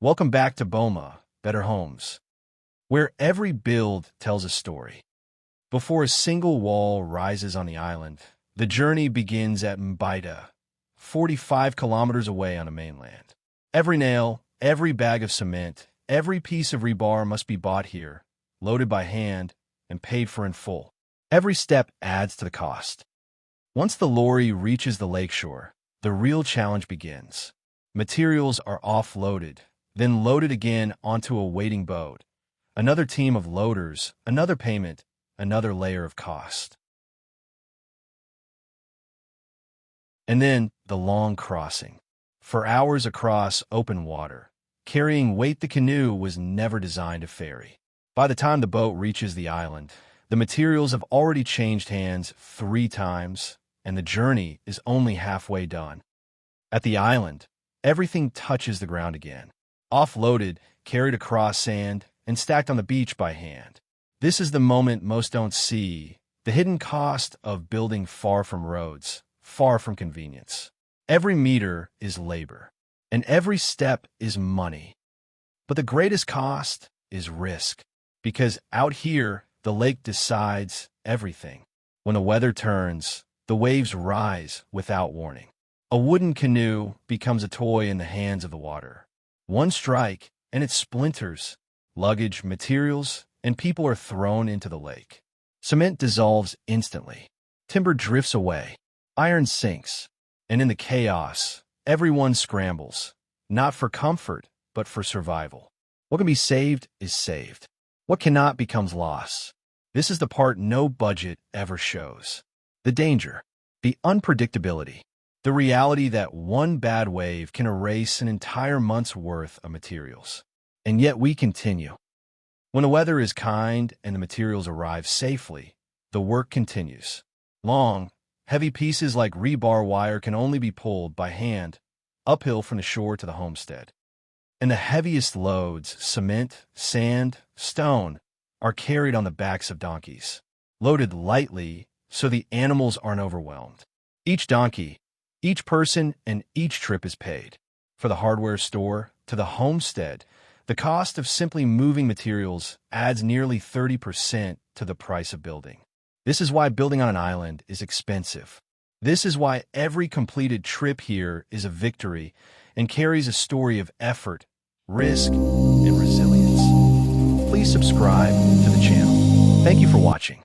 Welcome back to Boma, Better Homes, where every build tells a story. Before a single wall rises on the island, the journey begins at Mbaida, 45 kilometers away on the mainland. Every nail, every bag of cement, every piece of rebar must be bought here, loaded by hand, and paid for in full. Every step adds to the cost. Once the lorry reaches the lakeshore, the real challenge begins. Materials are offloaded, then loaded again onto a waiting boat. Another team of loaders, another payment, another layer of cost. And then the long crossing. For hours across open water, carrying weight the canoe was never designed to ferry. By the time the boat reaches the island, the materials have already changed hands 3 times, and the journey is only halfway done. At the island, everything touches the ground again. Offloaded, carried across sand, and stacked on the beach by hand. This is the moment most don't see, the hidden cost of building far from roads, far from convenience. Every meter is labor, and every step is money. But the greatest cost is risk, because out here, the lake decides everything. When the weather turns, the waves rise without warning. A wooden canoe becomes a toy in the hands of the water. One strike, and it splinters. Luggage, materials, and people are thrown into the lake. Cement dissolves instantly. Timber drifts away. Iron sinks. And in the chaos, everyone scrambles, not for comfort, but for survival. What can be saved is saved. What cannot becomes loss. This is the part no budget ever shows. The danger, the unpredictability, the reality that one bad wave can erase an entire month's worth of materials. And yet we continue. When the weather is kind and the materials arrive safely, the work continues. Long, heavy pieces like rebar wire can only be pulled by hand, uphill from the shore to the homestead. And the heaviest loads, cement, sand, stone, are carried on the backs of donkeys, loaded lightly so the animals aren't overwhelmed. Each donkey, each person, and each trip is paid. For the hardware store to the homestead, the cost of simply moving materials adds nearly 30% to the price of building. This is why building on an island is expensive. This is why every completed trip here is a victory and carries a story of effort, risk, and resilience. Please subscribe to the channel. Thank you for watching.